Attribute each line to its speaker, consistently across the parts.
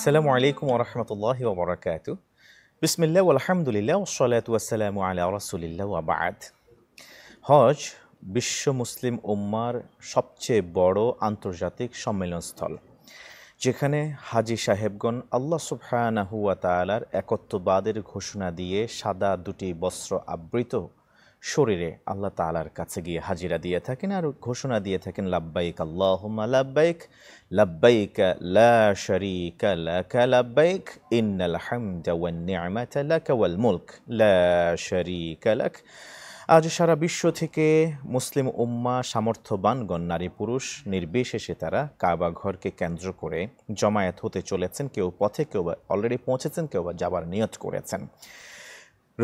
Speaker 1: আসসালামু আলাইকুম ওয়া রাহমাতুল্লাহি ওয়া বারাকাতুহু। বিসমিল্লাহ ওয়াল হামদুলিল্লাহ ওয়াস সালাতু ওয়াস সালামু আলা রাসূলিল্লাহ ওয়া বা'দ। হজ বিশ্ব মুসলিম উম্মার সবচেয়ে বড় আন্তর্জাতিক সম্মেলনস্থল, যেখানে হাজী সাহেবগণ আল্লাহ সুবহানাহু ওয়া তাআলার একত্ববাদের ঘোষণা দিয়ে সাদা দুটি বস্ত্র আবৃত শরীরে আল্লাহ তাআলার কাছে গিয়ে হাজিরা দিয়ে থাকেন আর ঘোষণা দিয়ে থাকেন, লাব্বাইক আল্লাহুম্মা লাব্বাইক, লাব্বাইক লা শারীকা লাকা লাব্বাইক, ইন্নাল হামদা ওয়ান নি'মাতা লাকা ওয়াল মুলক লা শারীকা লাক। আজ সারা বিশ্ব থেকে মুসলিম উম্মা সামর্থ্যবানগণ নারী পুরুষ নির্বিশেষে তারা কাবা ঘরকে কেন্দ্র করে জমায়েত হতে চলেছেন। কেউ পথে, কেউ বা অলরেডি পৌঁছেছেন, কেউ বা যাবার নিয়ত করেছেন।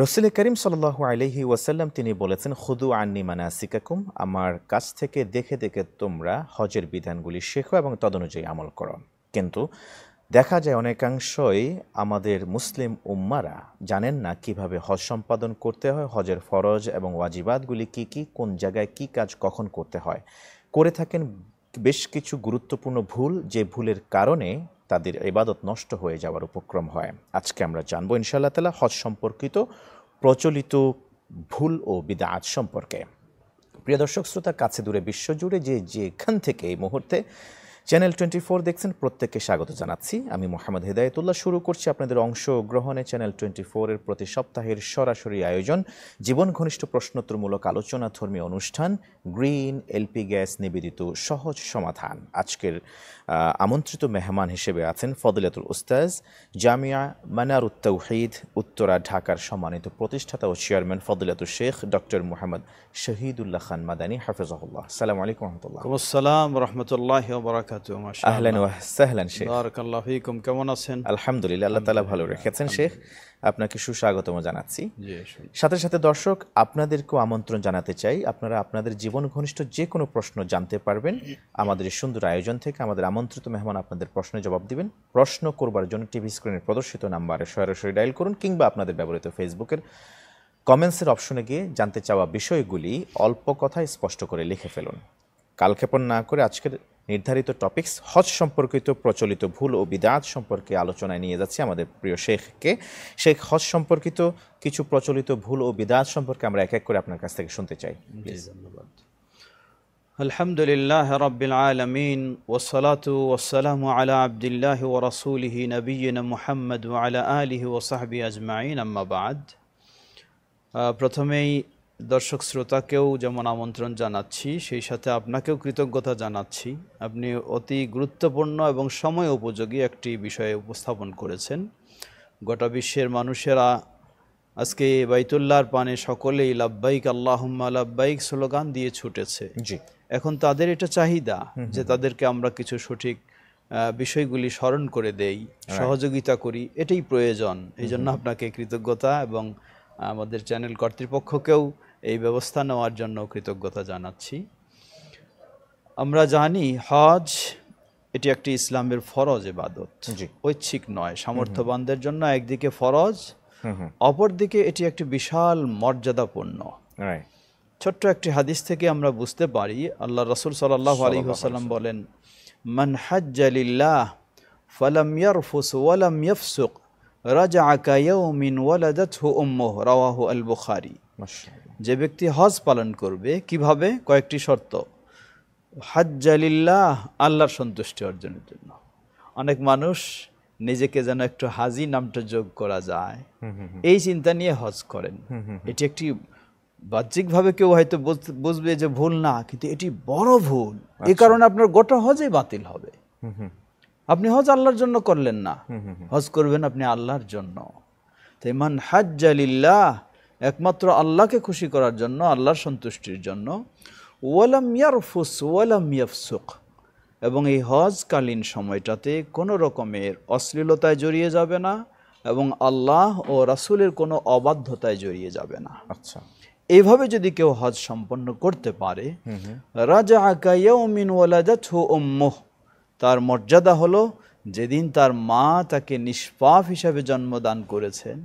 Speaker 1: রাসূল করিম সাল্লাল্লাহু আলাইহি ওয়াসাল্লাম তিনি বলেছেন, খুদু আন্নি মানাসিকাকুম, আমার কাছ থেকে দেখে দেখে তোমরা হজের বিধানগুলি শেখো এবং তদনুযায়ী আমল করো। কিন্তু দেখা যায় অনেকাংশই আমাদের মুসলিম উম্মারা জানেন না কিভাবে হজ সম্পাদন করতে হয়, হজের ফরজ এবং ওয়াজিবাতগুলি কি কি, কোন জায়গায় কি কাজ কখন করতে হয়। করে থাকেন বেশ কিছু গুরুত্বপূর্ণ ভুল, যে ভুলের কারণে তাদের ইবাদত নষ্ট হয়ে যাওয়ার উপক্রম হয়। আজকে আমরা জানবো ইনশাআল্লাহ তাআলা হজ সম্পর্কিত প্রচলিত ভুল ও বিদআত সম্পর্কে। প্রিয় দর্শক শ্রোতা, কাছে দূরে বিশ্বজুড়ে যেখান থেকে এই মুহূর্তে চ্যানেল 24 দেখছেন, প্রত্যেককে স্বাগত জানাচ্ছি। আমি মোহাম্মদ হেদায়েতুল্লাহ। শুরু করছি আপনাদের অংশগ্রহণে চ্যানেল 24-এর প্রতি সপ্তাহের সরাসরি আয়োজন, জীবন ঘনিষ্ঠ প্রশ্নোত্তরমূলক আলোচনা ধর্মীয় অনুষ্ঠান গ্রিন এলপি গ্যাস নিবেদিত সহজ সমাধান। আজকের আমন্ত্রিত মেহমান হিসেবে আছেন ফজিলাতুল উস্তাজ জামিয়া মানারুত তাওহীদ উত্তরা ঢাকার সম্মানিত প্রতিষ্ঠাতা ও chairman ফজিলাতুল Sheikh doctor Muhammad Shahidullah Khan Madani হাফিজাহুল্লাহ। আসসালামু আলাইকুম ওয়া রাহমাতুল্লাহ।
Speaker 2: ওয়া আসসালাম ওয়া রাহমাতুল্লাহি ওয়া বারাকাতুহু। মাশাআল্লাহ,
Speaker 1: আহলান ওয়া সাহলান শেখ।
Speaker 2: বারাকাল্লাহু ফীকুম। কেমন আছেন?
Speaker 1: আলহামদুলিল্লাহ, আল্লাহ তাআলা ভালো রেখেছেন শেখ। আপনাকে সুস্বাগতম জানাচ্ছি। সাথে সাথে দর্শক আপনাদেরকেও আমন্ত্রণ জানাতে চাই, আপনারা আপনাদের জীবন ঘনিষ্ঠ যে কোনো প্রশ্ন জানতে পারবেন আমাদের এই সুন্দর আয়োজন থেকে। আমাদের আমন্ত্রিত মেহমান আপনাদের প্রশ্নের জবাব দিবেন। প্রশ্ন করবার জন্য টিভি স্ক্রিনে প্রদর্শিত নাম্বারে সরাসরি ডায়াল করুন, কিংবা আপনাদের ব্যবহৃত ফেসবুকের কমেন্টসের অপশনে গিয়ে জানতে চাওয়া বিষয়গুলি অল্প কথায় স্পষ্ট করে লিখে ফেলুন। কালক্ষেপণ না করে আজকের নির্ধারিত টপিকস হজ সম্পর্কিত প্রচলিত ভুল ও বিদআত সম্পর্কে আলোচনায় নিয়ে যাচ্ছি আমাদের প্রিয় শেখকে। শেখ, হজ সম্পর্কিত কিছু প্রচলিত ভুল ও বিদআত সম্পর্কে আমরা এক এক করে আপনার কাছ থেকে শুনতে চাই।
Speaker 2: ধন্যবাদ। আলহামদুলিল্লাহ রাব্বিল আলামিন ওয়াসসালাতু ওয়াসসালামু আলা আবদিল্লাহি ওয়া রাসূলিহি নবিয়িনা মুহাম্মদ ওয়া আলা আলিহি ওয়া সাহবিহি আজমাইন, আম্মা বা'দ। প্রথমেই দর্শক শ্রোতাকেও যেমন আমন্ত্রণ জানাচ্ছি, সেই সাথে আপনাকেও কৃতজ্ঞতা জানাচ্ছি। আপনি অতি গুরুত্বপূর্ণ এবং সময় উপযোগী একটি বিষয়ে উপস্থাপন করেছেন। গোটা বিশ্বের মানুষেরা আজকে বাইতুল্লাহর পানে সকলেই লাব্বাইক আল্লাহুম্মা লাব্বাইক স্লোগান দিয়ে ছুটেছে। এখন তাদের এটা চাহিদা যে তাদেরকে আমরা কিছু সঠিক বিষয়গুলি স্মরণ করে দেই, সহযোগিতা করি, এটাই প্রয়োজন। এই জন্য আপনাকে কৃতজ্ঞতা এবং আমাদের চ্যানেল কর্তৃপক্ষকেও এই ব্যবস্থা নেওয়ার জন্য কৃতজ্ঞতা জানাচ্ছি। আমরা জানি হজ এটি একটি ইসলামের ফরজ ইবাদত, ঐচ্ছিক নয়। সামর্থ্যবানদের জন্য একদিকে ফরজ, অপরদিকে এটি একটি বিশাল মর্যাদাপূর্ণ। ছোট্ট একটি হাদিস থেকে আমরা বুঝতে পারি, আল্লাহ রাসূল সাল্লাল্লাহু আলাইহি ওয়াসাল্লাম বলেন, মান হাজ্জা লিল্লাহ ফালাম ইয়ারফুস ওয়ালাম ইয়াফসুক রাজাআ কায়াউমিন ওয়ালাদাতহু উম্মুহু, রাওয়াহু আল বুখারী। যে ব্যক্তি হজ পালন করবে, কিভাবে? কয়েকটি শর্ত। হাজ্জা লিল্লাহ, আল্লাহর সন্তুষ্টি অর্জনের জন্য। অনেক মানুষ নিজেকে যেন একটু হাজি নামটা যোগ করা যায় এই চিন্তা নিয়ে হজ করেন। এটি একটি বাহ্যিকভাবে কেউ হয়তো বুঝবে যে ভুল না, কিন্তু এটি বড় ভুল। এই কারণে আপনার গোটা হজই বাতিল হবে। আপনি হজ আল্লাহর জন্য করলেন না, হজ করবেন আপনি আল্লাহর জন্য। তাই মান হাজ্জা লিল্লাহ, একমাত্র আল্লাহকে খুশি করার জন্য, আল্লাহর সন্তুষ্টির জন্য। ওয়ালাম ইয়ারফুস ওয়ালাম ইয়াফসুক, এবং এই হজকালীন সময়টাতে কোনো রকমের অশ্লীলতায় জড়িয়ে যাবে না এবং আল্লাহ ও রাসূলের কোনো অবাধ্যতায় জড়িয়ে যাবে না। আচ্ছা, এইভাবে যদি কেউ হজ সম্পন্ন করতে পারে, রাজাআ কায়াউমিন ওয়ালাদাতহু উম্মুহু, তার মর্যাদা হলো যেদিন তার মা তাকে নিষ্পাপ হিসাবে জন্মদান করেছেন,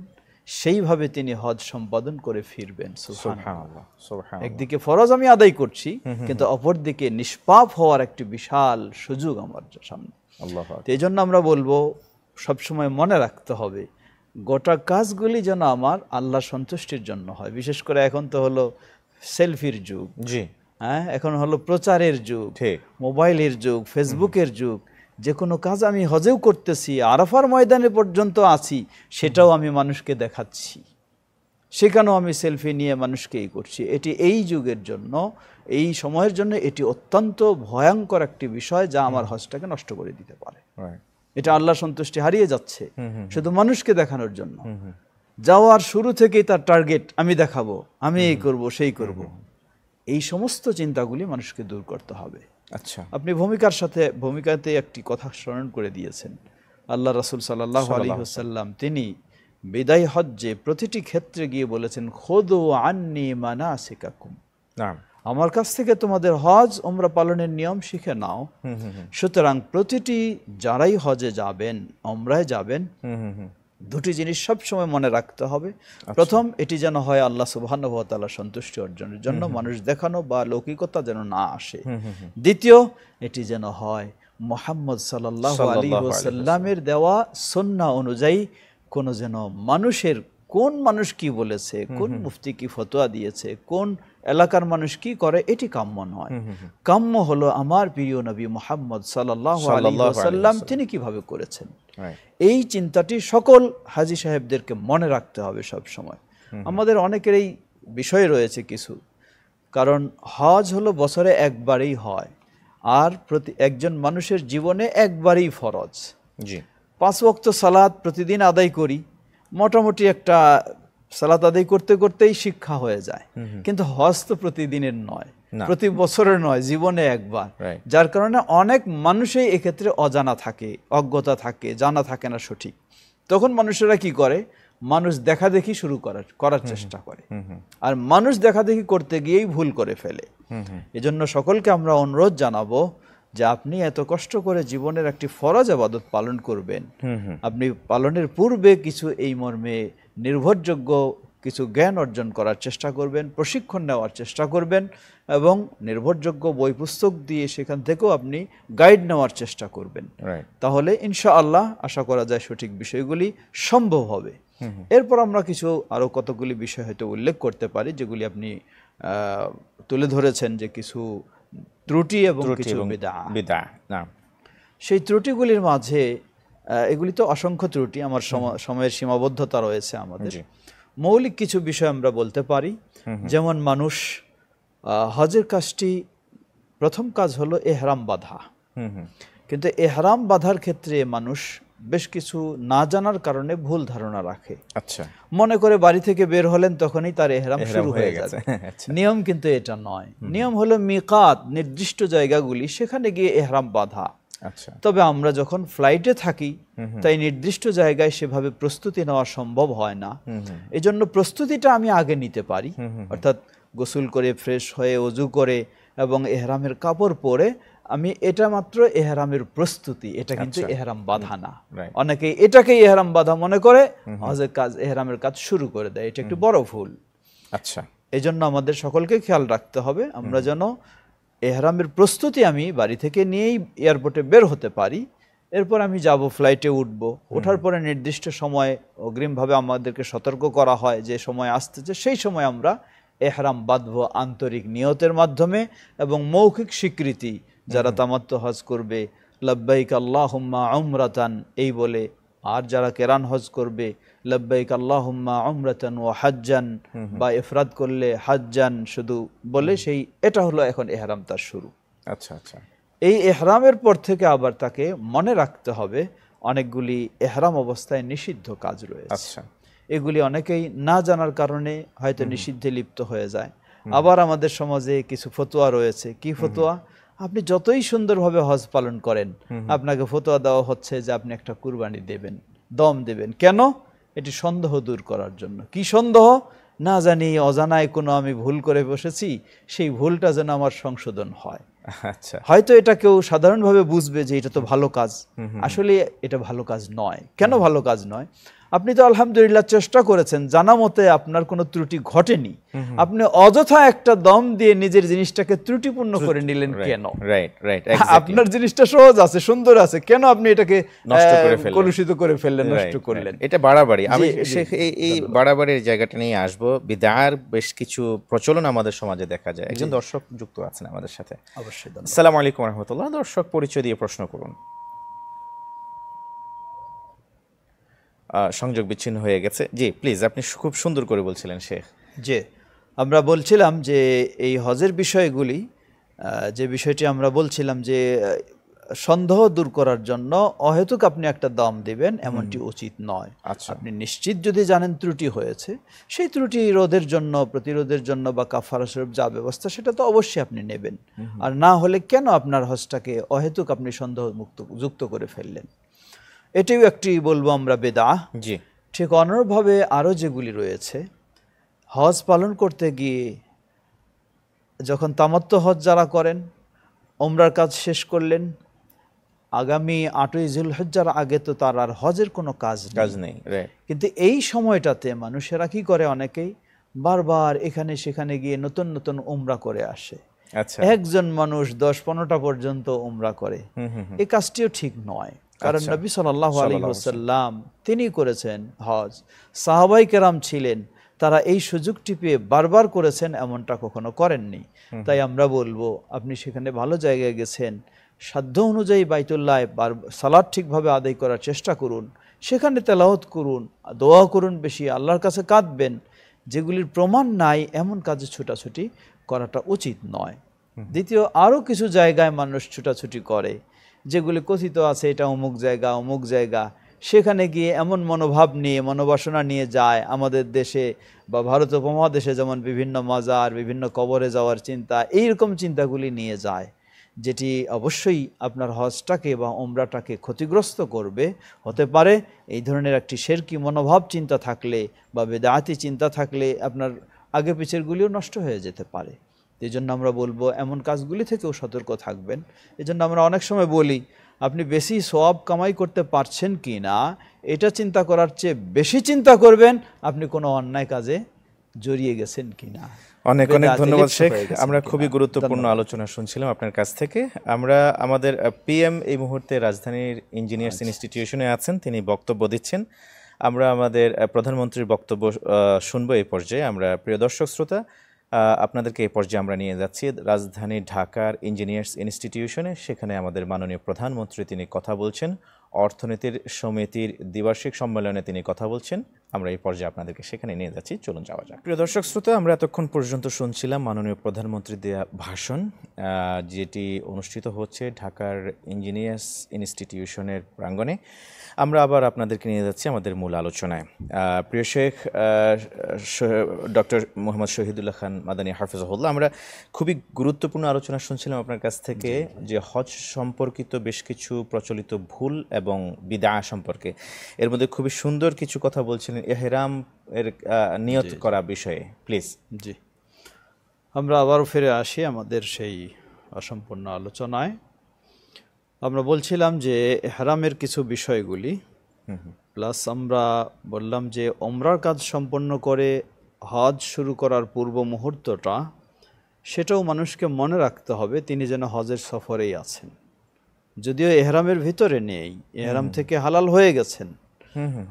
Speaker 2: সেইভাবে তিনি হজ সম্পাদন করে ফিরবেন। সুবহানাল্লাহ। একদিকে ফরজ আমি আদায় করছি, কিন্তু অপরদিকে নিষ্পাপ হওয়ার একটি বিশাল সুযোগ আমার সামনে। এই জন্য আমরা বলবো সবসময় মনে রাখতে হবে গোটা কাজগুলি যেন আমার আল্লাহ সন্তুষ্টির জন্য হয়। বিশেষ করে এখন তো হলো সেলফির যুগ,
Speaker 1: জি,
Speaker 2: হ্যাঁ, এখন হলো প্রচারের যুগ,
Speaker 1: ঠিক।
Speaker 2: মোবাইলের যুগ, ফেসবুকের যুগ। যে কোনো কাজ আমি হজেও করতেছি, আরাফার ময়দানে পর্যন্ত আছি, সেটাও আমি মানুষকে দেখাচ্ছি, সেখানেও আমি সেলফি নিয়ে মানুষকে করছি। এটি এই যুগের জন্য, এই সময়ের জন্য এটি অত্যন্ত ভয়ঙ্কর একটি বিষয়, যা আমার হজটাকে নষ্ট করে দিতে পারে। এটা আল্লাহ সন্তুষ্টি হারিয়ে যাচ্ছে শুধু মানুষকে দেখানোর জন্য। যাওয়ার শুরু থেকেই তার টার্গেট আমি দেখাবো, আমি এই করব, সেই করব। এই সমস্ত চিন্তাগুলি মানুষকে দূর করতে হবে।
Speaker 1: আচ্ছা,
Speaker 2: আপনি ভূমিকাতে একটি কথা স্মরণ করে দিয়েছেন। আল্লাহ রাসূল সাল্লাল্লাহু আলাইহি ওয়াসাল্লাম তিনি বিদায় হজ্জে প্রতিটি ক্ষেত্রে গিয়ে বলেছেন, খুযু আন্নী মানাসিকাকুম, আমার কাছ থেকে তোমাদের হজ ওমরা পালনের নিয়ম শিখে নাও। সুতরাং প্রতিটি যারাই হজে যাবেন, ওমরায় যাবেন, দুটি জিনিস সব সময় মনে রাখতে হবে। প্রথম, এটি যেন হয় আল্লাহ সুবহানাহু ওয়া তাআলার সন্তুষ্টি অর্জনের জন্য, মানুষ দেখানো বা লৌকিকতা যেন না আসে। দ্বিতীয়, এটি যেন হয় মুহাম্মদ সাল্লাল্লাহু আলাইহি ওয়াসাল্লামের দেওয়া সুন্নাহ অনুযায়ী। কোন যেন মানুষের, কোন মানুষ কি বলেছে, কোন মুফতি কি ফতোয়া দিয়েছে, কোন এলাকার মানুষ কি করে, এটি কাম্য নয়। কাম্য হলো আমার প্রিয় নবী মুহাম্মদ সাল্লাল্লাহু আলাইহি ওয়াসাল্লাম তিনি কিভাবে করেছেন। এই চিন্তাটি সকল হাজী সাহেবদেরকে মনে রাখতে হবে সব সময়। আমাদের অনেকের এই বিষয় রয়েছে কিছু, কারণ হজ হলো বছরে একবারই হয়, আর একজন মানুষের জীবনে একবারই ফরজ।
Speaker 1: জি,
Speaker 2: 5 ওয়াক্ত সালাত প্রতিদিন আদায় করি, মোটামুটি একটা সালাত আদায় করতে করতেই শিক্ষা হয়ে যায়। কিন্তু হজ তো প্রতিদিনের নয়, প্রতি বছরের নয়, জীবনে একবার। যার কারণে অনেক মানুষই এক্ষেত্রে অজানা থাকে, অজ্ঞতা থাকে, জানা থাকে না সঠিক। তখন মানুষেরা কি করে, মানুষ দেখাদেখি শুরু করার চেষ্টা করে, আর মানুষ দেখাদেখি করতে গিয়েই ভুল করে ফেলে। এজন্য সকলকে আমরা অনুরোধ জানাবো যে আপনি এত কষ্ট করে জীবনের একটি ফরজ ইবাদত পালন করবেন, আপনি পালনের পূর্বে কিছু এই মর্মে নির্ভরযোগ্য কিছু জ্ঞান অর্জন করার চেষ্টা করবেন, প্রশিক্ষণ নেওয়ার চেষ্টা করবেন, এবং নির্ভরযোগ্য বই পুস্তক দিয়ে সেখান থেকেও আপনি গাইড নেওয়ার চেষ্টা করবেন। তাহলে ইনশাআল্লাহ আশা করা যায় সঠিক বিষয়গুলি সম্ভব হবে। এরপর আমরা কিছু আরো কতগুলি বিষয় হয়তো উল্লেখ করতে পারি, যেগুলি আপনি তুলে ধরেছেন, যে কিছু ত্রুটি এবং কিছু বিদআ। সেই ত্রুটিগুলির মাঝে, এগুলি তো অসংখ্য ত্রুটি, আমার সময়ের সীমাবদ্ধতা রয়েছে আমাদের। মৌলিক কিছু বিষয় আমরা বলতে পারি, যেমন মানুষ হজের কাজটি, প্রথম কাজ হলো এহরাম বাঁধা। কিন্তু এহরাম বাঁধার ক্ষেত্রে মানুষ বেশ কিছু না জানার কারণে ভুল ধারণা রাখে। আচ্ছা, মনে করে বাড়ি থেকে বের হলেন তখনই তার এহরাম শুরু হয়ে গেছে। নিয়ম কিন্তু এটা নয়। নিয়ম হলো মিকাত, নির্দিষ্ট জায়গাগুলি, সেখানে গিয়ে এহরাম বাঁধা। তবে আমরা যখন ফ্লাইটে থাকি, তাই নির্দিষ্ট জায়গায় সেভাবে প্রস্তুতি নেওয়া সম্ভব হয় না। এজন্য প্রস্তুতিটা আমি আগে নিতে পারি, অর্থাৎ গোসল করে, ফ্রেশ হয়ে, ওযু করে এবং এহরামের কাপড় পরে আমি, এটা মাত্র এহরামের প্রস্তুতি, এটা কিন্তু এহরাম বাঁধা না। অনেকে এটাকেই এহরাম বাঁধা মনে করে হজের কাজ, এহরামের কাজ শুরু করে দেয়। এটা একটু বড় ভুল। আচ্ছা, এজন্য আমাদের সকলকে খেয়াল রাখতে হবে, আমরা যেন এহরামের প্রস্তুতি আমি বাড়ি থেকে নিয়েই এয়ারপোর্টে বের হতে পারি। এরপর আমি যাব, ফ্লাইটে উঠব, ওঠার পরে নির্দিষ্ট সময় অগ্রিমভাবে আমাদেরকে সতর্ক করা হয় যে সময় আসতেছে, সেই সময় আমরা এহরাম বাঁধব আন্তরিক নিয়তের মাধ্যমে এবং মৌখিক স্বীকৃতি। যারা তামাত্তু হজ করবে, লব্বাইক আল্লাহুম্মা উমরাতান এই বলে, আর যারা কেরান হজ করবে, লব্বাইক আল্লাহুম্মা উমরাতান ওয়া হাজ্জান, বা ইফরাদ করলে হাজ্জান শুধু বলে, সেই এটা হলো এখন এহরাম তার শুরু। আচ্ছা আচ্ছা, এই এহরামের পর থেকে আবার তাকে মনে রাখতে হবে অনেকগুলি এহরাম অবস্থায় নিষিদ্ধ কাজ রয়েছে। আচ্ছা, এগুলি অনেকেই না জানার কারণে হয়তো নিষিদ্ধে লিপ্ত হয়ে যায়। আবার আমাদের সমাজে কিছু ফতোয়া রয়েছে। কি ফতোয়া? আপনি যতই সুন্দরভাবে হজ পালন করেন, আপনাকে ফতোয়া দেওয়া হচ্ছে যে আপনি একটা কুরবানি দেবেন, দম দেবেন। কেন? এটি সন্দেহ দূর করার জন্য। কি সন্দেহ? না জানি অজানায় কোনো আমি ভুল করে বসেছি, সেই ভুলটা যেন আমার সংশোধন হয়। আচ্ছা, হয়তো এটা কেউ সাধারণভাবে বুঝবে যে এটা তো ভালো কাজ, আসলে এটা ভালো কাজ নয়। কেন ভালো কাজ নয়? আপনি তো আলহামদুলিল্লাহ চেষ্টা করেছেন, জানা মতে আপনার কোনো ত্রুটি ঘটেনি, আপনি অযথা একটা দম দিয়ে নিজের জিনিসটাকে ত্রুটিপূর্ণ করে নিলেন কেন?
Speaker 1: রাইট রাইট,
Speaker 2: আপনার জিনিসটা সহজ আছে, সুন্দর আছে, কেন আপনি এটাকে
Speaker 1: নষ্ট করে ফেললেন,
Speaker 2: কলুষিত করে ফেললেন, নষ্ট করলেন?
Speaker 1: এটা বাড়াবাড়ি। আমি এই বাড়াবাড়ির জায়গাটা নিয়ে আসবো। বিদআর বেশ কিছু প্রচলন আমাদের সমাজে দেখা যায়। একজন দর্শক যুক্ত আছেন আমাদের সাথে।
Speaker 2: অবশ্যই।
Speaker 1: আসসালামু আলাইকুম ওয়া রাহমাতুল্লাহ। দর্শক পরিচয় দিয়ে প্রশ্ন করুন। সংযোগ বিচ্ছিন্ন হয়ে গেছে। জি প্লিজ, আপনি খুব সুন্দর করে বলছিলেন শেখ।
Speaker 2: জি, আমরা বলছিলাম যে এই হজের বিষয়গুলি, যে বিষয়টি আমরা বলছিলাম যে সন্দেহ দূর করার জন্য অহেতুক আপনি একটা দম দিবেন এমনটি উচিত নয়। আপনি নিশ্চিত যদি জানেন ত্রুটি হয়েছে, সেই ত্রুটি রোধের জন্য, প্রতিরোধের জন্য বা কাফারা স্বরূপ যা ব্যবস্থা সেটা তো অবশ্যই আপনি নেবেন। আর না হলে কেন আপনার হজটাকে অহেতুক আপনি সন্দেহ যুক্ত করে ফেললেন? এটাও একটি বলবো আমরা বেদাহ।
Speaker 1: জি,
Speaker 2: ঠিক অনুরূপভাবে আরও যেগুলি রয়েছে, হজ পালন করতে গিয়ে যখন তামাত্তু হজ যারা করেন, ওমরার কাজ শেষ করলেন, আগামী ৮ই যুলহজ্জার আগে তো তার আর হজের কোনো কাজ নেই। কিন্তু এই সময়টাতে মানুষেরা কি করে, অনেকেই বারবার এখানে সেখানে গিয়ে নতুন নতুন উমরা করে আসে। একজন মানুষ ১০-১৫টা পর্যন্ত উমরা করে। এই কাজটিও ঠিক নয়, কারণ নবী সাল্লাল্লাহু আলাইহি ওয়াসাল্লাম তিনি করেছেন হজ, সাহাবাই কেরাম ছিলেন, তারা এই সুযোগটি পেয়ে বারবার করেছেন, এমনটা কখনো করেননি। তাই আমরা বলবো, আপনি সেখানে ভালো জায়গায় গেছেন, সাধ্য অনুযায়ী বাইতুল্লাহ সালাত ঠিকভাবে আদায় করার চেষ্টা করুন, সেখানে তেলাওয়াত করুন, দোয়া করুন, বেশি আল্লাহর কাছে কাঁদবেন। যেগুলির প্রমাণ নাই এমন কাজে ছুটাছুটি করাটা উচিত নয়। দ্বিতীয়, আরও কিছু জায়গায় মানুষ ছুটাছুটি করে, যেগুলি কথিত আছে এটা অমুক জায়গা অমুক জায়গা, সেখানে গিয়ে এমন মনোভাব নিয়ে, মনোবাসনা নিয়ে যায়। আমাদের দেশে বা ভারত উপমহাদেশে যেমন বিভিন্ন মাজার, বিভিন্ন কবরে যাওয়ার চিন্তা, এইরকম চিন্তাগুলি নিয়ে যায়, যেটি অবশ্যই আপনার হজটাকে বা উমরাটাকে ক্ষতিগ্রস্ত করবে। হতে পারে এই ধরনের একটি শিরকি মনোভাব চিন্তা থাকলে বা বেদাতি চিন্তা থাকলে আপনার আগে পিছেরগুলিও নষ্ট হয়ে যেতে পারে। এই জন্য আমরা বলবো এমন কাজগুলি থেকেও সতর্ক থাকবেন। এই জন্য আমরা অনেক সময় বলি, আপনি বেশি সওয়াব কামাই করতে পারছেন কি না এটা চিন্তা করার চেয়ে বেশি চিন্তা করবেন আপনি কোনো অন্যায় কাজে জড়িয়ে গেছেন কিনা।
Speaker 1: অনেক অনেক ধন্যবাদ শেখ। আমরা খুবই গুরুত্বপূর্ণ আলোচনা শুনছিলাম আপনার কাছ থেকে। আমরা আমাদের পিএম এই মুহূর্তে রাজধানীর ইঞ্জিনিয়ার্স ইনস্টিটিউশনে আছেন, তিনি বক্তব্য দিচ্ছেন। আমরা আমাদের প্রধানমন্ত্রীর বক্তব্য শুনবো এই পর্যায়ে। আমরা প্রিয় দর্শক শ্রোতা, আপনাদেরকে এই পর্যায়ে আমরা নিয়ে যাচ্ছি রাজধানী ঢাকার ইঞ্জিনিয়ার্স ইনস্টিটিউশনে। সেখানে আমাদের মাননীয় প্রধানমন্ত্রী তিনি কথা বলছেন, অর্থনীতির সমিতির দ্বিবার্ষিক সম্মেলনে তিনি কথা বলছেন। আমরা এই পর্যায়ে আপনাদেরকে সেখানে নিয়ে যাচ্ছি, চলুন যাওয়া যাক। প্রিয় দর্শক শ্রোতা, আমরা এতক্ষণ পর্যন্ত শুনছিলাম মাননীয় প্রধানমন্ত্রীর দেয়া ভাষণ, যেটি অনুষ্ঠিত হচ্ছে ঢাকার ইঞ্জিনিয়ার্স ইনস্টিটিউশনের প্রাঙ্গণে। আমরা আবার আপনাদেরকে নিয়ে যাচ্ছি আমাদের মূল আলোচনায়। প্রিয় শেখ ডক্টর মোহাম্মদ শহীদুল্লাহ খান মাদানী হাফিজাহুল্লাহ, আমরা খুবই গুরুত্বপূর্ণ আলোচনা শুনছিলাম আপনার কাছ থেকে, যে হজ সম্পর্কিত বেশ কিছু প্রচলিত ভুল এবং বিদআ সম্পর্কে। এর মধ্যে খুবই সুন্দর কিছু কথা বলছিলেন ইহরাম এর নিয়ত করা বিষয়ে। প্লিজ।
Speaker 2: জি, আমরা আবারও ফিরে আসি আমাদের সেই অসম্পূর্ণ আলোচনায়। আমরা বলছিলাম যে ইহরামের কিছু বিষয়গুলি, প্লাস আমরা বললাম যে ওমরার কাজ সম্পন্ন করে হজ শুরু করার পূর্ব মুহূর্তটা, সেটাও মানুষকে মনে রাখতে হবে তিনি যেন হজের সফরেই আছেন। যদিও ইহরামের ভিতরে নেই, ইহরাম থেকে হালাল হয়ে গেছেন,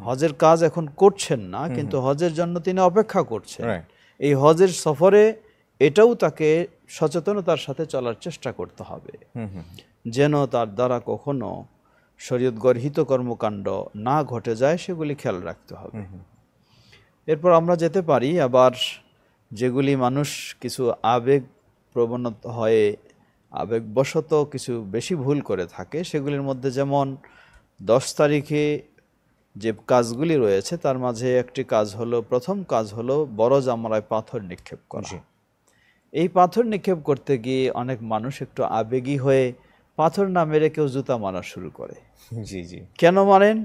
Speaker 2: হজের কাজ এখন করছেন না, কিন্তু হজের জন্য তিনি অপেক্ষা করছেন। এই হজের সফরে এটাও তাকে সচেতনতার সাথে চলার চেষ্টা করতে হবে, যেন তার দ্বারা কখনো শরীয়ত গর্হিত কর্মকাণ্ড না ঘটে যায়, সেগুলি খেয়াল রাখতে হবে। এরপর আমরা যেতে পারি আবার যেগুলি মানুষ কিছু আবেগ প্রবণত হয়ে আবেগবশত কিছু বেশি ভুল করে থাকে, সেগুলির মধ্যে যেমন 10 তারিখে যে কাজগুলি রয়েছে তার মাঝে একটি কাজ হলো, প্রথম কাজ হলো বড় জামরায় পাথর নিক্ষেপ করা। এই পাথর নিক্ষেপ করতে গিয়ে অনেক মানুষ একটু আবেগী হয়ে পাথর না মেরে কেউ জুতা মারা শুরু করে।
Speaker 1: জি জি,
Speaker 2: কেন মারেন?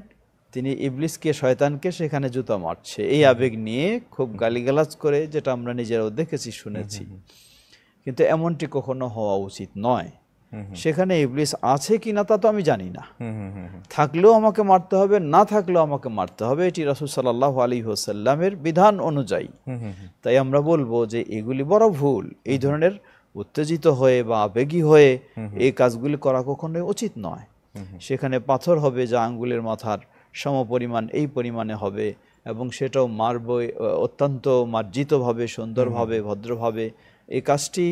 Speaker 2: তিনি ইবলিসকে, শয়তানকে সেখানে জুতা মারছে, এই আবেগ নিয়ে খুব গালিগালাজ করে, যেটা আমরা নিজেরাও দেখেছি শুনেছি। কিন্তু এমনটি কখনো হওয়া উচিত নয়। সেখানে ইবলিস আছে কিনা তা তো আমি জানি না, থাকলেও আমাকে মারতে হবে, না থাকলেও আমাকে মারতে হবে, এটি রাসূল সাল্লাল্লাহু আলাইহি ওয়াসাল্লামের বিধান অনুযায়ী। তাই আমরা বলবো যে এগুলি বড় ভুল। এই ধরনের উত্তেজিত হয়ে বা আবেগী হয়ে এই কাজগুলি করা কখনোই উচিত নয়। সেখানে পাথর হবে যা আঙ্গুলের মাথার সমপরিমাণ, এই পরিমাণে হবে, এবং সেটাও মারব অত্যন্ত মার্জিতভাবে, সুন্দরভাবে, ভদ্রভাবে। এই কাজটি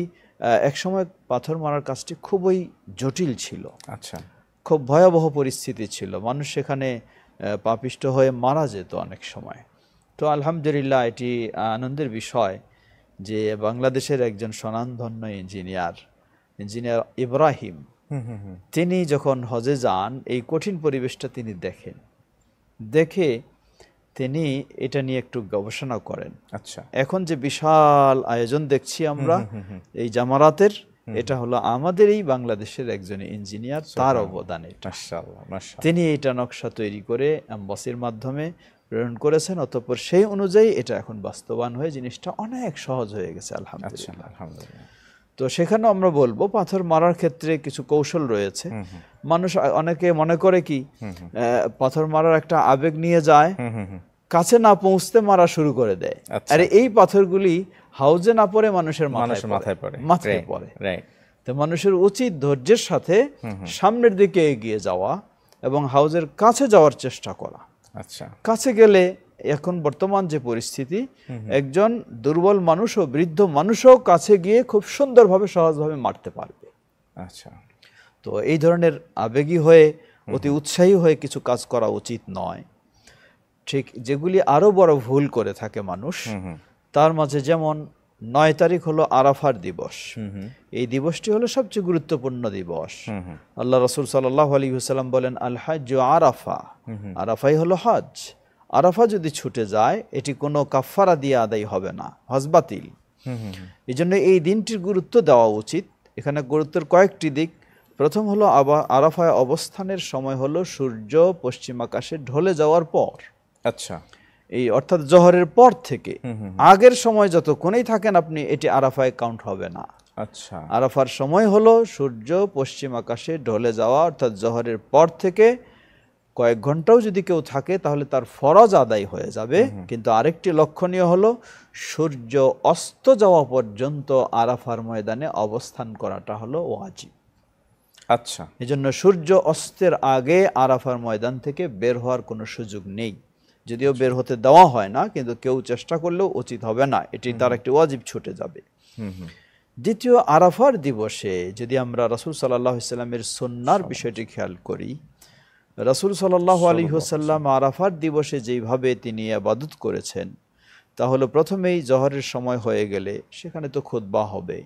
Speaker 2: একসময় পাথর মারার কাজটি খুবই জটিল ছিল,
Speaker 1: আচ্ছা,
Speaker 2: খুব ভয়াবহ পরিস্থিতি ছিল, মানুষ সেখানে পাপিষ্ট হয়ে মারা যেত অনেক সময়। তো আলহামদুলিল্লাহ এটি আনন্দের বিষয় যে বাংলাদেশের একজন স্বনামধন্য ইঞ্জিনিয়ার ইব্রাহিম, তিনি যখন হজে যান এই কঠিন পরিবেশটা তিনি দেখেন, দেখে তিনি এটা নিয়ে একটু গবেষণা করেন।
Speaker 1: আচ্ছা,
Speaker 2: এখন যে বিশাল আয়োজন দেখছি আমরা এই জামারাতের, এটা হলো আমাদের এই বাংলাদেশের একজন ইঞ্জিনিয়ার, তার অবদান এটা।
Speaker 1: মাশাআল্লাহ, মাশাআল্লাহ।
Speaker 2: তিনি এইটা নকশা তৈরি করে এমবাসির মাধ্যমে প্রেরণ করেছেন, অতঃপর সেই অনুযায়ী এটা এখন বাস্তবায়ন হয়ে জিনিসটা অনেক সহজ হয়ে গেছে আলহামদুলিল্লাহ।
Speaker 1: আলহামদুলিল্লাহ।
Speaker 2: তো সেখানে আমরা বলবো পাথর মারার ক্ষেত্রে কিছু কৌশল রয়েছে। মানুষ অনেকে মনে করে কি পাথর মারার একটা আবেগ নিয়ে যায়, কাছে না পৌঁছতে মারা শুরু করে দেয়। আরে এই পাথরগুলি হাউজে না পড়ে মানুষের মাথায় পড়ে। তো মানুষের উচিত ধৈর্যের সাথে সামনের দিকে এগিয়ে যাওয়া এবং হাউজের কাছে যাওয়ার চেষ্টা করা।
Speaker 1: আচ্ছা,
Speaker 2: কাছে গেলে এখন বর্তমান যে পরিস্থিতি, একজন দুর্বল মানুষ ও বৃদ্ধ মানুষও কাছে গিয়ে খুব সুন্দরভাবে সহজভাবে মারতে পারবে।
Speaker 1: আচ্ছা,
Speaker 2: তো এই ধরনের আবেগী হয়ে অতি উৎসাহী হয়ে কিছু কাজ করা উচিত নয়। ঠিক যেগুলি আরো বড় ভুল করে থাকে মানুষ, তার মাঝে যেমন 9 তারিখ হলো আরাফার দিবস। এই দিবসটি হলো সবচেয়ে গুরুত্বপূর্ণ দিবস। আল্লাহ রাসূল সাল্লাল্লাহু আলাইহি ওয়াসাল্লাম বলেন, আল হাজ্জু আরাফা, আরাফাই হলো হজ। আরাফা যদি ছুটে যায় এটি কোনো কাফারা দিয়ে আদায় হবে না, হজ বাতিল। এই জন্য এই দিনটির গুরুত্ব দেওয়া উচিত। এখানে গুরুত্বের কয়েকটি দিক। প্রথম হলো আরাফায় অবস্থানের সময় হলো সূর্য পশ্চিম আকাশে ঢলে যাওয়ার পর।
Speaker 1: আচ্ছা,
Speaker 2: এই অর্থাৎ জোহরের পর থেকে আগের সময় যতক্ষণই থাকেন আপনি, এটি আরাফায় কাউন্ট হবে না।
Speaker 1: আচ্ছা,
Speaker 2: আরাফার সময় হলো সূর্য পশ্চিম আকাশে ঢলে যাওয়া, অর্থাৎ জোহরের পর থেকে কয়েক ঘন্টাও যদি কেউ থাকে তাহলে তার ফরজ আদায় হয়ে যাবে। কিন্তু আরেকটি লক্ষণীয় হলো সূর্য অস্ত যাওয়া পর্যন্ত আরাফার ময়দানে অবস্থান করাটা হলো ওয়াজিব।
Speaker 1: আচ্ছা,
Speaker 2: এজন্য সূর্য অস্তের আগে আরাফার ময়দান থেকে বের হওয়ার কোনো সুযোগ নেই। যদিও বের হতে দেওয়া হয় না, কিন্তু কেউ চেষ্টা করলেও উচিত হবে না, এটি তার একটি ওয়াজিব ছুটে যাবে। দ্বিতীয়, আরাফার দিবসে যদি আমরা রাসূল সাল্লাল্লাহু আলাইহি ওয়াসাল্লামের সুন্নাহর বিষয়টি খেয়াল করি, রাসূল সাল্লাল্লাহু আলাইহি ওয়াসাল্লাম আরাফার দিবসে যেইভাবে তিনি ইবাদত করেছেন তা হলো প্রথমেই জোহরের সময় হয়ে গেলে সেখানে তো খুতবা হবে।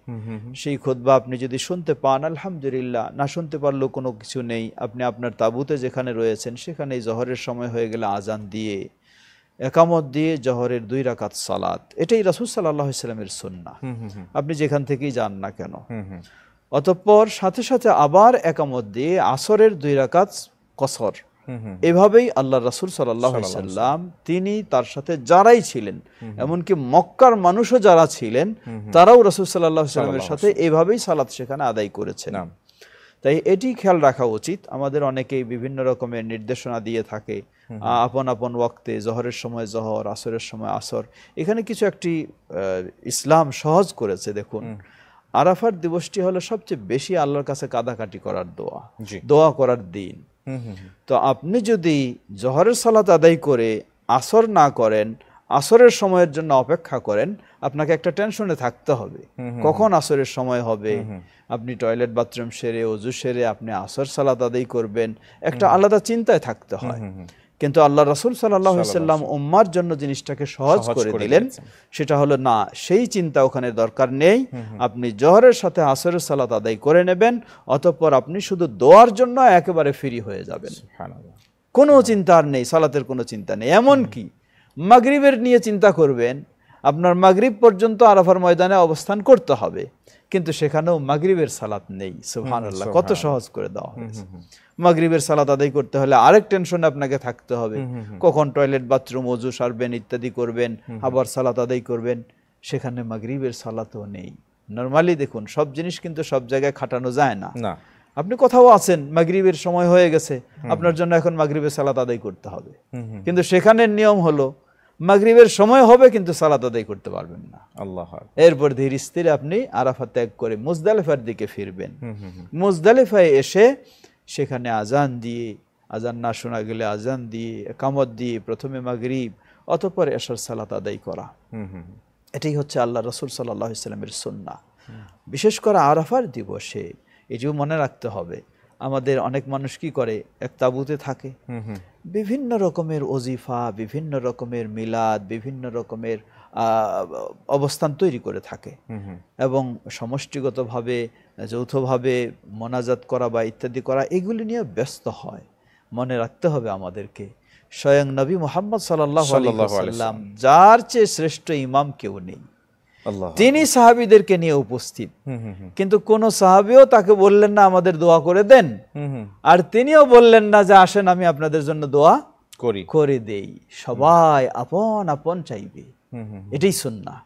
Speaker 2: সেই খুতবা আপনি যদি শুনতে পান আলহামদুলিল্লাহ, না শুনতে পারলেও কোনো কিছু নেই। আপনি আপনার তাঁবুতে যেখানে রয়েছেন সেখানেই জোহরের সময় হয়ে গেলে আজান দিয়ে একামত দিয়ে জোহরের 2 রাকাত সালাত, এটাই রাসূল সাল্লাল্লাহু আলাইহি ওয়াসাল্লামের সুন্নাহ, আপনি যেখান থেকেই যান না কেন। অতঃপর সাথে সাথে আবার একামত দিয়ে আসরের 2 রাকাত কসর। এভাবেই আল্লাহ রাসূল সাল্লাল্লাহু আলাইহি ওয়াসাল্লাম তিনি তার সাথে যারাই ছিলেন, এমনকি মক্কার মানুষও যারা ছিলেন তারাও রাসূল সাল্লাল্লাহু আলাইহি ওয়াসাল্লামের সাথে এভাবেই সালাত সেখানে আদায় করেছেন। তাই এটি খেয়াল রাখা উচিত। আমাদের অনেকেই বিভিন্ন রকমের নির্দেশনা দিয়ে থাকে, আপন আপন ওয়াক্তে, জোহরের সময় জোহর, আসরের সময় আসর। এখানে কিছু একটি ইসলাম সহজ করেছে। দেখুন, আরাফার দিবসটি হলো সবচেয়ে বেশি আল্লাহর কাছে কাদাকাটি করার দোয়া করার দিন। তো আপনি যদি জোহরের সালাত আদায় করে আসর না করেন, আসরের সময়ের জন্য অপেক্ষা করেন, আপনাকে একটা টেনশনে থাকতে হবে কখন আসরের সময় হবে। আপনি টয়লেট বাথরুম সেরে, ওযু সেরে আপনি আসর সালাত আদায় করবেন, একটা আলাদা চিন্তায় থাকতে হয়। কিন্তু আল্লাহ রাসূল সাল্লাল্লাহু আলাইহি ওয়াসাল্লাম উম্মার জন্য জিনিসটাকে সহজ করে দিলেন। সেটা হলো না, সেই চিন্তা ওখানে দরকার নেই। আপনি জোহরের সাথে আসরের সালাত আদায় করে নেবেন, অতঃপর আপনি শুধু দোয়ার জন্য একেবারে ফ্রি হয়ে যাবেন। কোনো চিন্তা আর নেই, সালাতের কোনো চিন্তা নেই। এমন কি মাগরিবের নিয়ে চিন্তা করবেন, আপনার মাগরিব পর্যন্ত আরাফার ময়দানে অবস্থান করতে হবে, কিন্তু সেখানেও মাগরিবের সালাত নেই। সুবহানাল্লাহ, কত সহজ করে দেওয়া হয়েছে। মাগরিবের সালাত আদায় করতে হলে আরেক টেনশনে আপনাকে থাকতে হবে, কখন টয়লেট বাথরুম ওযু সারবেন, ইত্যাদি করবেন, আবার সালাত আদায় করবেন। সেখানে মাগরিবের সালাতও নেই, নরমালি দেখুন সব জিনিস কিন্তু সব জায়গায় খাটানো যায় না।
Speaker 1: না,
Speaker 2: আপনি কোথাও আছেন, মাগরিবের সময় হয়ে গেছে, আপনার জন্য এখন মাগরিবের সালাত আদায় করতে হবে, কিন্তু সেখানের নিয়ম হলো মাগরিবের সময় হবে কিন্তু সালাত আদায় করতে পারবেন না।
Speaker 1: আল্লাহ।
Speaker 2: এরপর ধীরে স্থিরে আপনি আরাফা ত্যাগ করে মুজদালিফার দিকে ফিরবেন। মুজদালিফায় এসে সেখানে আজান দিয়ে, আজান না শোনা গেলে আজান দিয়ে, একামত দিয়ে প্রথমে মাগরিব অতঃপর এশার সালাত আদায় করা। এটাই হচ্ছে আল্লাহ রাসূল সাল্লাল্লাহু আলাইহি ওয়াসাল্লামের সুন্নাহ। বিশেষ করে আরাফার দিবসে এটিও মনে রাখতে হবে, আমাদের অনেক মানুষ কি করে, এক তাঁবুতে থাকে, বিভিন্ন রকমের ওজিফা, বিভিন্ন রকমের মিলাদ, বিভিন্ন রকমের অবস্থান তৈরি করে থাকে এবং সমষ্টিগতভাবে যৌথভাবে মোনাজাত করা বা ইত্যাদি করা এগুলি নিয়ে ব্যস্ত হয়। মনে রাখতে হবে আমাদেরকে, স্বয়ং নবী মুহাম্মদ সাল্লাল্লাহু আলাইহি ওয়াসাল্লাম যার চেয়ে শ্রেষ্ঠ ইমাম কেউ নেই, তিনি সাহাবীদেরকে নিয়ে উপস্থিত, কিন্তু কোন সাহাবীও তাকে বললেন না আমাদের দোয়া করে দেন, আর তিনিও বললেন না যে আসেন আমি আপনাদের জন্য দোয়া করে দেই। সবাই আপন আপন চাইবে, এটাই সুন্নাহ।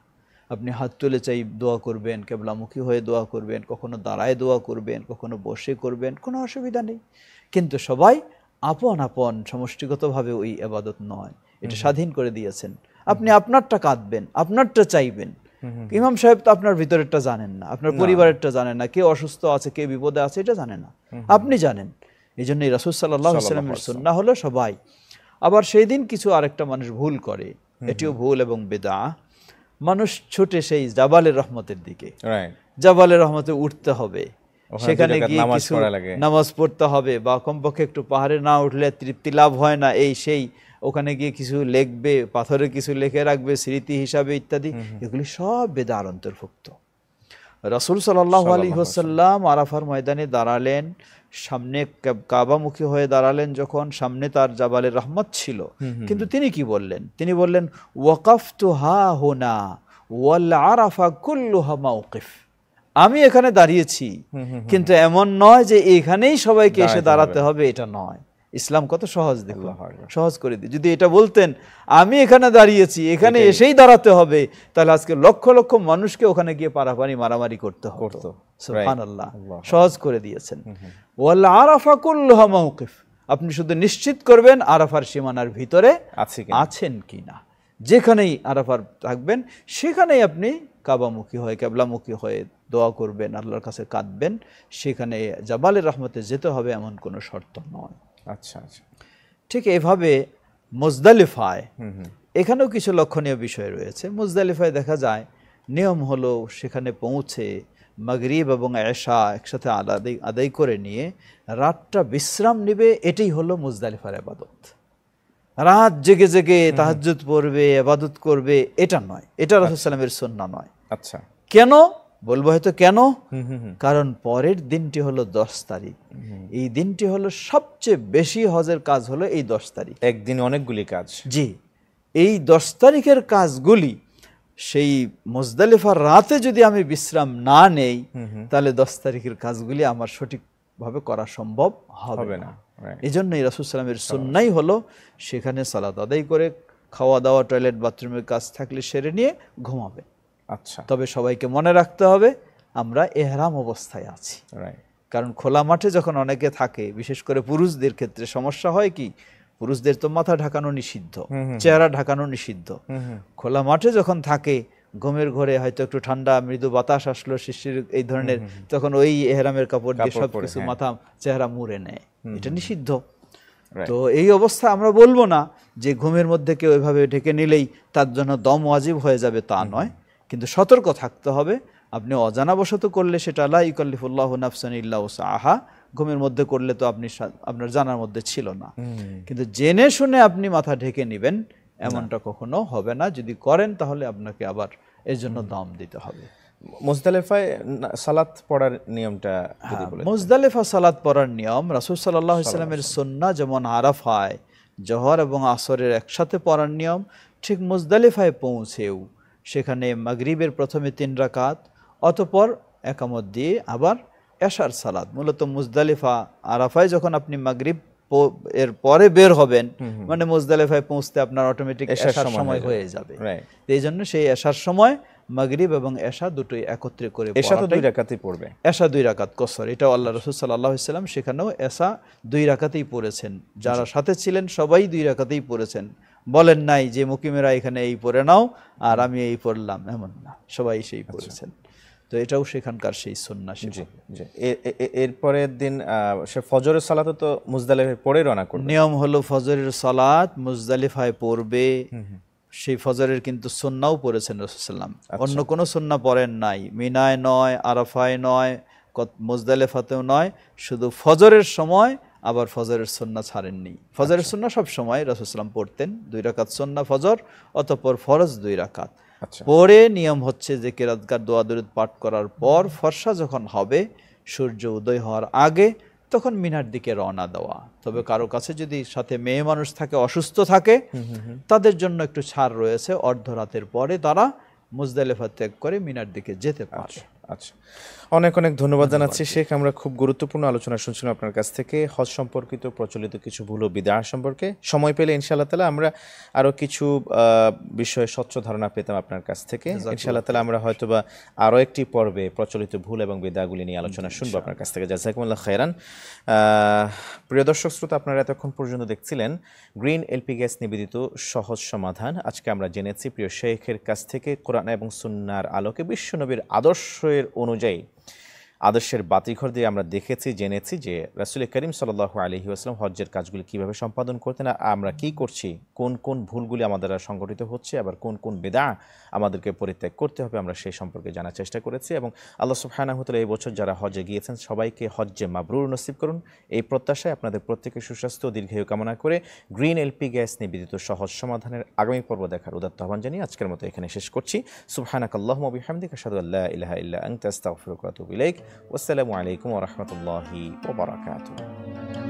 Speaker 2: আপনি হাত তুলে চাই দোয়া করবেন, কিবলামুখী হয়ে দোয়া করবেন, কখনো দাঁড়ায় দোয়া করবেন, কখনো বসে করবেন, কোনো অসুবিধা নেই, কিন্তু সবাই আপন আপন, সমষ্টিগতভাবে ওই ইবাদত নয়, এটা স্বাধীন করে দিয়েছেন। আপনি আপনারটা কাঁদবেন, আপনারটা চাইবেন, ইমাম সাহেব তো আপনার ভিতরেরটা জানেন না, আপনার পরিবারেরটা জানেন না, কে অসুস্থ আছে কে বিপদে আছে এটা জানেন না, আপনি জানেন। এই জন্যই রাসূল সাল্লাল্লাহু আলাইহি ওয়াসাল্লামের সুন্নাহ হলো সবাই। আবার সেই দিন কিছু আরেকটা মানুষ ভুল করে, এটিও ভুল এবং বিদআহ। মানুষ ছুটে সেই জাবালের রহমতের দিকে, জাবালের রহমতে উঠতে হবে, সেখানে গিয়ে কিছু নামাজ পড়তে হবে, বা কমপক্ষে একটু পাহাড়ে না উঠলে তৃপ্তি লাভ হয় না, এই সেই ওখানে গিয়ে কিছু লিখবে, পাথরে কিছু লিখে রাখবে স্মৃতি হিসাবে ইত্যাদি, এগুলি সব বেদার অন্তর্ভুক্ত। রাসূল সাল্লাল্লাহু আলাইহি ওয়াসাল্লাম আরাফার ময়দানে দাঁড়ালেন, সামনে কাবামুখী হয়ে দাঁড়ালেন যখন, সামনে তার জাবালের রহমত ছিল, কিন্তু তিনি কি বললেন? তিনি বললেন ওয়াকাফতু হা হুনা ওয়াল আরাফা কুল্লুহা মাওকিফ, আমি এখানে দাঁড়িয়েছি, কিন্তু এমন নয় যে এখানেই সবাইকে এসে দাঁড়াতে হবে, এটা নয়। ইসলাম কত সহজ, দেখুন, সহজ করে দিই। যদি এটা বলতেন আমি এখানে দাঁড়িয়েছি, এখানে এসেই দাঁড়াতে হবে, তাহলে আজকে লক্ষ লক্ষ মানুষকে ওখানে গিয়ে পারাপারি মারামারি করতে হতো। সুবহানাল্লাহ, সহজ করে দিয়েছেন। ওয়াল আরাফা কুল্লুহা মাওকিফ, আপনি শুধু নিশ্চিত করবেন আরাফার সীমানার ভিতরে আছেন কিনা। যেখানেই আরাফার থাকবেন সেখানেই আপনি কাবামুখী হয়ে, কিবলামুখী হয়ে দোয়া করবেন, আল্লাহর কাছে কাঁদবেন, সেখানে জাবালের রহমতে যেতে হবে এমন কোনো শর্ত নয়।
Speaker 1: আচ্ছা আচ্ছা,
Speaker 2: ঠিক এভাবে মুজদালিফায় এখানেও কিছু লক্ষণীয় বিষয় রয়েছে। মুজদালিফায় দেখা যায় নিয়ম হলো সেখানে পৌঁছে মাগরিব এবং এশা একসাথে আদায় করে নিয়ে রাতটা বিশ্রাম নেবে, এটাই হলো মুজদালিফার ইবাদত। রাত জেগে জেগে তাহাজ্জুদ পড়বে, ইবাদত করবে, এটা নয়, এটা রাসূল সাল্লাল্লাহু আলাইহি ওয়াসাল্লামের সুন্নাহ নয়।
Speaker 1: আচ্ছা,
Speaker 2: কেন বলবো হয়তো কেন, কারণ পরের দিনটি হলো 10 তারিখ, এই দিনটি হলো সবচেয়ে বেশি হজের কাজ হলো এই 10 তারিখ,
Speaker 1: একদিনে অনেকগুলি কাজ।
Speaker 2: জি, এই 10 তারিখের কাজগুলি সেই মুজদালিফার রাতে যদি আমি বিশ্রাম না নেই, তাহলে 10 তারিখের কাজগুলি আমার সঠিকভাবে করা সম্ভব হবে না। এই জন্যই রাসূল সাল্লাল্লাহু আলাইহি ওয়াসাল্লামের সুন্নাহই হলো সেখানে সালাত আদায় করে খাওয়া দাওয়া, টয়লেট বাথরুমের কাজ থাকলে সেরে নিয়ে ঘুমাবে। আচ্ছা, তবে সবাইকে মনে রাখতে হবে আমরা ইহরাম অবস্থায় আছি, কারণ খোলা মাঠে যখন অনেকে থাকে, বিশেষ করে পুরুষদের ক্ষেত্রে সমস্যা হয় কি, পুরুষদের তো মাথা ঢাকানো নিষিদ্ধ, চেহারা ঢাকানো নিষিদ্ধ। খোলা মাঠে যখন থাকে, ঘুমের ঘরে হয়তো একটু ঠান্ডা মৃদু বাতাস আসলো, শিশির এই ধরনের, তখন ওই ইহরামের কাপড় দিয়ে সবকিছু মাথা চেহারা মুড়ে নেয়, এটা নিষিদ্ধ। তো এই অবস্থা আমরা বলবো না যে ঘুমের মধ্যে কেউ এভাবে ঢেকে নিলেই তার জন্য দম ওয়াজিব হয়ে যাবে, তা নয়, কিন্তু সতর্ক থাকতে হবে। আপনি অজানাবশত করলে সেটা লা ইউকাল্লিফুল্লাহু নাফসান ইল্লা উসআহা, ঘুমের মধ্যে করলে তো আপনার জানার মধ্যে ছিল না, কিন্তু জেনে শুনে আপনি মাথা ঢেকে নেবেন এমনটা কখনো হবে না। যদি করেন তাহলে আপনাকে আবার এর জন্য দাম দিতে হবে।
Speaker 1: মুজদালিফায় সালাত পড়ার নিয়মটা যদি বলেন।
Speaker 2: মুজদালিফা সালাত পড়ার নিয়ম রাসূল সাল্লাল্লাহু আলাইহি ওয়াসাল্লামের সুন্নাহ, যেমন আরাফায় জোহর এবং আসরের একসাথে পড়ার নিয়ম, ঠিক মুজদালিফায় পৌঁছেও সেখানে মাগরিবের প্রথমে 3 রাকাত, অতঃপর একামত দিয়ে আবার এশার সালাত। মূলত মুজদালিফা আরাফায় যখন আপনি মাগরিব এর পরে বের হবেন, মানে মুজদালিফায় পৌঁছতে আপনার অটোমেটিক এশার সময় হয়ে যাবে। এই জন্য সেই এশার সময় মাগরিব এবং এশা দুটোই একত্রে করে
Speaker 1: এশা তো
Speaker 2: পড়াটাই
Speaker 1: 2 রাকাতই পড়বে।
Speaker 2: এশা 2 রাকাত কসর, এটাও আল্লাহ রাসূল সাল্লাল্লাহু আলাইহি ওয়াসাল্লাম সেখানেও এশা 2 রাকাতেই পড়েছেন। যারা সাথে ছিলেন সবাই 2 রাকাতেই পড়েছেন, বলেন নাই যে মুকিমেরা এখানে এই পড়ে নাও আর আমি এই পড়লাম, এমন না, সবাই সেই পড়েছেন। তো এটাও সেখানকার সেই সুন্নাহ।
Speaker 1: জি জি। এরপরের দিন সে ফজরের সালাতে তো মুজদালিফায় পড়ে রওনা করবে।
Speaker 2: নিয়ম হলো ফজরের সালাত মুজদালিফায় পড়বে। সেই ফজরের কিন্তু সুন্নাহও পড়েছেন রাসূল সাল্লাল্লাহু আলাইহি ওয়াসাল্লাম, অন্য কোনো সুন্নাহ পড়েন নাই। মিনায় নয়, আরাফায় নয়, মুজদালিফাতেও নয়, শুধু ফজরের সময় আবার ফজরের সুন্নাহ ছাড়েননি। ফজরের সুন্নাহ সব সময় রাসূল সাল্লাল্লাহু আলাইহি ওয়াসাল্লাম পড়তেন, 2 রাকাত সুন্নাহ ফজর, অতঃপর ফরজ 2 রাকাত। পরে নিয়ম হচ্ছে যে কিরাতগার দোয়া দরুদ পাঠ করার পর ফর্সা যখন হবে, সূর্য উদয় হওয়ার আগে, তখন মিনার দিকে রওনা দেওয়া। তবে কারো কাছে যদি সাথে মেয়ে মানুষ থাকে, অসুস্থ থাকে, তাদের জন্য একটু ছাড় রয়েছে, অর্ধরাতের পরে তারা মুজদালিফা ত্যাগ করে মিনার দিকে যেতে পারে।
Speaker 1: আচ্ছা, অনেক অনেক ধন্যবাদ জানাচ্ছি শেখ। আমরা খুব গুরুত্বপূর্ণ আলোচনা শুনছিলাম আপনার কাছ থেকে হজ সম্পর্কিত প্রচলিত কিছু ভুল ও বিদআত সম্পর্কে। সময় পেলে ইনশাআল্লাহ তাআলা আমরা আরো কিছু বিষয়ে স্বচ্ছ ধারণা পেতাম আপনার কাছ থেকে। ইনশাআল্লাহ তাআলা আমরা হয়তোবা আরো একটি পর্বে প্রচলিত ভুল এবং বিদআতগুলি নিয়ে আলোচনা শুনবো আপনার কাছ থেকে। জাযাকুমুল্লাহ খাইরান। প্রিয় দর্শক শ্রোতা, আপনারা এতক্ষণ পর্যন্ত দেখছিলেন গ্রিন এলপি গ্যাস নিবেদিত সহজ সমাধান। আজকে আমরা জেনেছি প্রিয় শেখের কাছ থেকে কোরআন এবং সুন্নাহর আলোকে বিশ্বনবীর আদর্শের অনুযায়ী, আদর্শের বাতিঘর দিয়ে আমরা দেখেছি, জেনেছি যে রাসূল করিম সাল্লাল্লাহু আলাইহি ওয়াসাল্লাম হজ্জের কাজগুলি কিভাবে সম্পাদন করতেন, আমরা কি করছি, কোন কোন ভুলগুলি আমাদের দ্বারা সংঘটিত হচ্ছে, আবার কোন কোন বিদআত আমাদেরকে পরিত্যাগ করতে হবে, আমরা সেই সম্পর্কে জানার চেষ্টা করেছি। এবং আল্লাহ সুবহানাহু ওয়া তাআলা এই বছর যারা হজ্জে গিয়েছেন সবাইকে হজ্জে মাবরুর নসিব করুন, এই প্রত্যাশায় আপনাদের প্রত্যেকের সুস্বাস্থ্য ও দীর্ঘায়ু কামনা করে গ্রিন এলপি গ্যাস নিবেদিত সহজ সমাধানের আগামী পর্ব দেখার উদাত্ত আহ্বান জানিয়ে আজকের মতো এখানে শেষ করছি। সুবহানাকাল্লাহুম্মা ওয়া বিহামদিকা আশহাদু আল্লা ইলাহা ইল্লা আনতা আস্তাগফিরুকা ওয়া আতুবু ইলাইক। ওয়াসসালামু আলাইকুম ওয়া রাহমাতুল্লাহি ওয়া বারাকাতুহু।